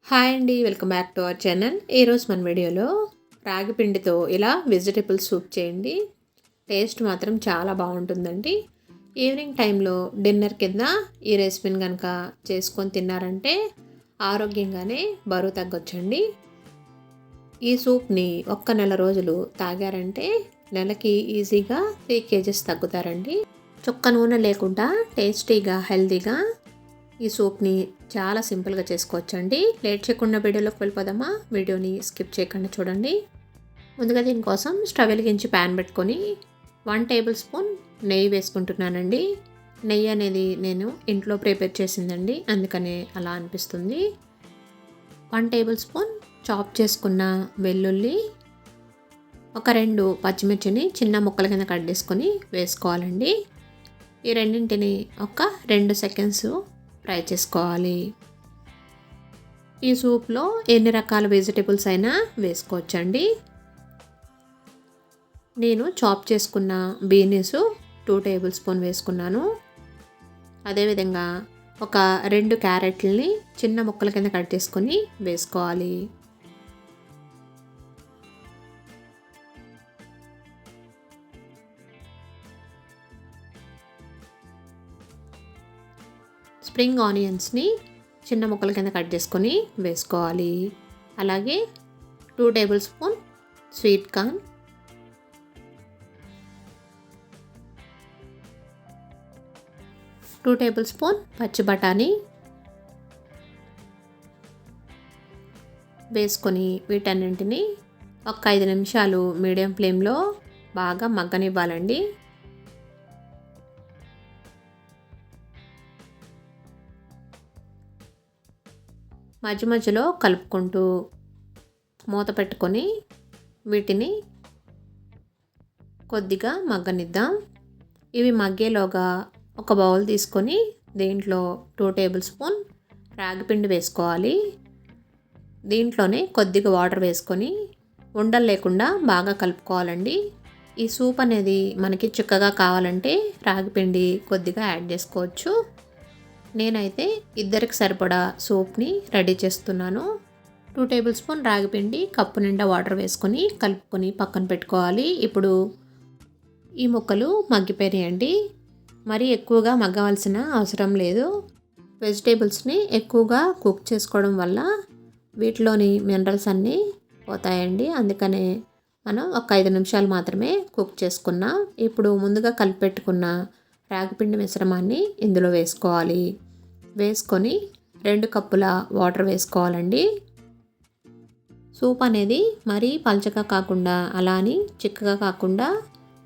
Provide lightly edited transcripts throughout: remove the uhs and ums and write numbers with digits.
Hi అండి, welcome back to our channel. ఈరోజు మన వీడియోలో రాగి పిండితో ఇలా వెజిటేబుల్ సూప్ చేయండి. టేస్ట్ మాత్రం చాలా బాగుంటుందండి. ఈవినింగ్ టైంలో డిన్నర్ కింద ఈ రెసిపీని కనుక చేసుకొని తిన్నారంటే ఆరోగ్యంగానే బరువు తగ్గొచ్చండి. ఈ సూప్ని ఒక్క నెల రోజులు తాగారంటే నెలకి ఈజీగా 3 kgs తగ్గుతారండి. చుక్క నూనె లేకుండా టేస్టీగా హెల్తీగా ఈ సూప్ని చాలా సింపుల్గా చేసుకోవచ్చండి. లేట్ చేయకుండా వీడియోలోకి వెళ్ళిపోదామా? వీడియోని స్కిప్ చేయకుండా చూడండి. ముందుగా దీనికోసం స్టవ్ వెలిగించి ప్యాన్ పెట్టుకొని 1 టేబుల్ స్పూన్ నెయ్యి వేసుకుంటున్నానండి. నెయ్యి అనేది నేను ఇంట్లో ప్రిపేర్ చేసిందండి, అందుకనే అలా అనిపిస్తుంది. 1 టేబుల్ స్పూన్ చాప్ చేసుకున్న వెల్లుల్లి, ఒక 2 పచ్చిమిర్చిని చిన్న ముక్కల కింద కట్ చేసుకొని వేసుకోవాలండి. ఈ రెండింటిని ఒక 2 సెకండ్స్ ఫ్రై చేసుకోవాలి. ఈ సూప్లో ఎన్ని రకాల వెజిటేబుల్స్ అయినా వేసుకోవచ్చండి. నేను చాప్ చేసుకున్న బీన్స్ 2 టేబుల్ స్పూన్ వేసుకున్నాను. అదేవిధంగా ఒక 2 క్యారెట్లని చిన్న ముక్కల కింద కట్ చేసుకొని వేసుకోవాలి. స్ప్రింగ్ ఆనియన్స్ని చిన్న ముక్కల కింద కట్ చేసుకొని వేసుకోవాలి. అలాగే 2 table spoon sweet corn, 2 table spoon పచ్చి బఠానీ వేసుకొని వీటన్నింటిని ఒక 5 నిమిషాలు మీడియం ఫ్లేమ్లో బాగా మగ్గనివ్వాలండి. మధ్య మధ్యలో కలుపుకుంటూ మూత పెట్టుకొని వీటిని కొద్దిగా మగ్గనిద్దాం. ఇవి మగ్గేలోగా ఒక బౌల్ తీసుకొని దీంట్లో 2 టేబుల్ స్పూన్ రాగిపిండి వేసుకోవాలి. దీంట్లోనే కొద్దిగా వాటర్ వేసుకొని ఉండలు లేకుండా బాగా కలుపుకోవాలండి. ఈ సూప్ అనేది మనకి చిక్కగా కావాలంటే రాగిపిండి కొద్దిగా యాడ్ చేసుకోవచ్చు. నేనైతే ఇద్దరికి సరిపడా సూప్ని రెడీ చేస్తున్నాను. 2 టేబుల్ స్పూన్ రాగిపిండి, కప్పు నిండా వాటర్ వేసుకొని కలుపుకొని పక్కన పెట్టుకోవాలి. ఇప్పుడు ఈ ముక్కలు మగ్గిపోయాయండి. మరీ ఎక్కువగా మగ్గవలసిన అవసరం లేదు. వెజిటేబుల్స్ని ఎక్కువగా కుక్ చేసుకోవడం వల్ల వీటిలోని మినరల్స్ అన్నీ పోతాయండి. అందుకనే మనం ఒక 5 నిమిషాలు మాత్రమే కుక్ చేసుకున్నాం. ఇప్పుడు ముందుగా కలిపెట్టుకున్న రాగిపిండి మిశ్రమాన్ని ఇందులో వేసుకోవాలి. వేసుకొని 2 కప్పుల వాటర్ వేసుకోవాలండి. సూప్ అనేది మరీ పల్చగా కాకుండా అలా అని చిక్కగా కాకుండా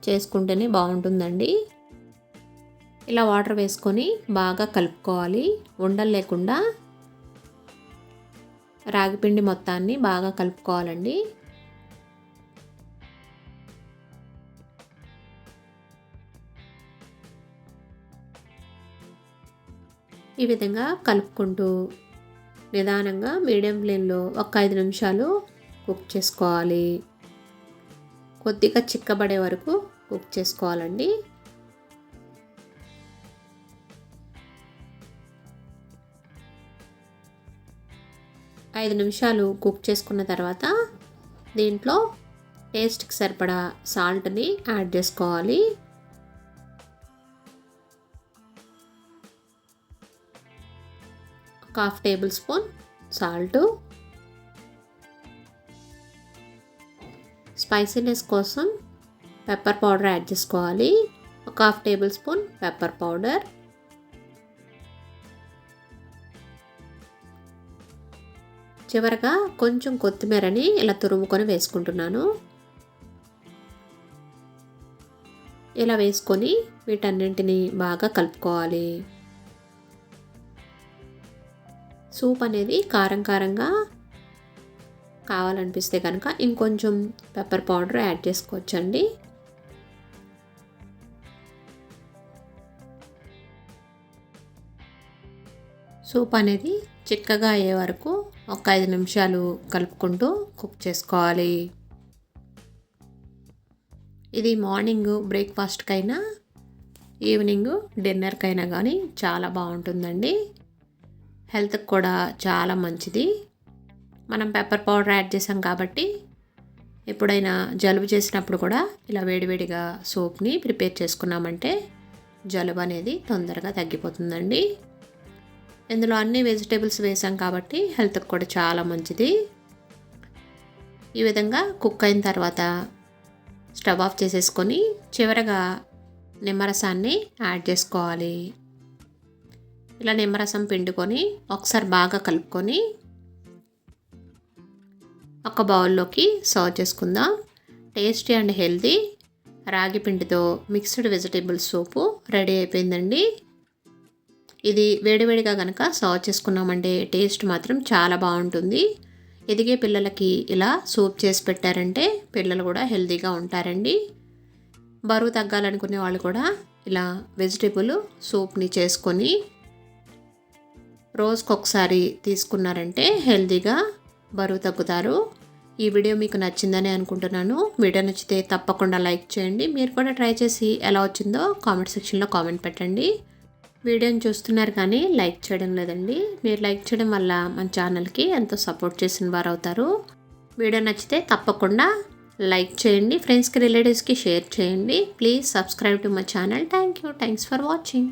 చేసుకుంటేనే బాగుంటుందండి. ఇలా వాటర్ వేసుకొని బాగా కలుపుకోవాలి. ఉండలు లేకుండా రాగిపిండి మొత్తాన్ని బాగా కలుపుకోవాలండి. ఈ విధంగా కలుపుకుంటూ నిదానంగా మీడియం ఫ్లేమ్లో ఒక 5 నిమిషాలు కుక్ చేసుకోవాలి. కొద్దిగా చిక్కబడే వరకు కుక్ చేసుకోవాలండి. ఐదు నిమిషాలు కుక్ చేసుకున్న తర్వాత దీంట్లో టేస్ట్కి సరిపడా సాల్ట్ని యాడ్ చేసుకోవాలి. ఒక 1/2 టేబుల్ స్పూన్ సాల్ట్, స్పైసీనెస్ కోసం పెప్పర్ పౌడర్ యాడ్ చేసుకోవాలి. ఒక 1/2 టేబుల్ స్పూన్ పెప్పర్ పౌడర్, చివరగా కొంచెం కొత్తిమీరని ఇలా తురుముకొని వేసుకుంటున్నాను. ఇలా వేసుకొని వీటన్నింటిని బాగా కలుపుకోవాలి. సూప్ అనేది కారం కారంగా కావాలనిపిస్తే కనుక ఇంకొంచెం పెప్పర్ పౌడర్ యాడ్ చేసుకోవచ్చండి. సూప్ అనేది చిక్కగా అయ్యే వరకు ఒక 5 నిమిషాలు కలుపుకుంటూ కుక్ చేసుకోవాలి. ఇది మార్నింగ్ బ్రేక్ఫాస్ట్కైనా ఈవినింగ్ డిన్నర్కైనా కానీ చాలా బాగుంటుందండి. హెల్త్కి కూడా చాలా మంచిది. మనం పెప్పర్ పౌడర్ యాడ్ చేసాం కాబట్టి ఎప్పుడైనా జలుబు చేసినప్పుడు కూడా ఇలా వేడివేడిగా సూప్ని ప్రిపేర్ చేసుకున్నామంటే జలుబు అనేది తొందరగా తగ్గిపోతుందండి. ఇందులో అన్ని వెజిటేబుల్స్ వేసాం కాబట్టి హెల్త్కి కూడా చాలా మంచిది. ఈ విధంగా కుక్ అయిన తర్వాత స్టవ్ ఆఫ్ చేసేసుకొని చివరగా నిమ్మరసాన్ని యాడ్ చేసుకోవాలి. ఇలా నిమ్మరసం పిండుకొని ఒకసారి బాగా కలుపుకొని ఒక బౌల్లోకి సర్వ్ చేసుకుందాం. టేస్టీ అండ్ హెల్తీ రాగి పిండితో మిక్స్డ్ వెజిటేబుల్ సూపు రెడీ అయిపోయిందండి. ఇది వేడివేడిగా కనుక సర్వ్ చేసుకున్నామంటే టేస్ట్ మాత్రం చాలా బాగుంటుంది. ఎదిగే పిల్లలకి ఇలా సూప్ చేసి పెట్టారంటే పిల్లలు కూడా హెల్తీగా ఉంటారండి. బరువు తగ్గాలనుకునే వాళ్ళు కూడా ఇలా వెజిటేబుల్ సూప్ని చేసుకొని రోజుకొకసారి తీసుకున్నారంటే హెల్తీగా బరువు తగ్గుతారు. ఈ వీడియో మీకు నచ్చిందని అనుకుంటున్నాను. వీడియో నచ్చితే తప్పకుండా లైక్ చేయండి. మీరు కూడా ట్రై చేసి ఎలా వచ్చిందో కామెంట్ సెక్షన్లో కామెంట్ పెట్టండి. వీడియోని చూస్తున్నారు కానీ లైక్ చేయడం లేదండి. మీరు లైక్ చేయడం వల్ల మన ఛానల్కి ఎంతో సపోర్ట్ చేసిన వారు అవుతారు. వీడియో నచ్చితే తప్పకుండా లైక్ చేయండి. ఫ్రెండ్స్కి రిలేటివ్స్కి షేర్ చేయండి. Please subscribe to my channel. Thanks for watching.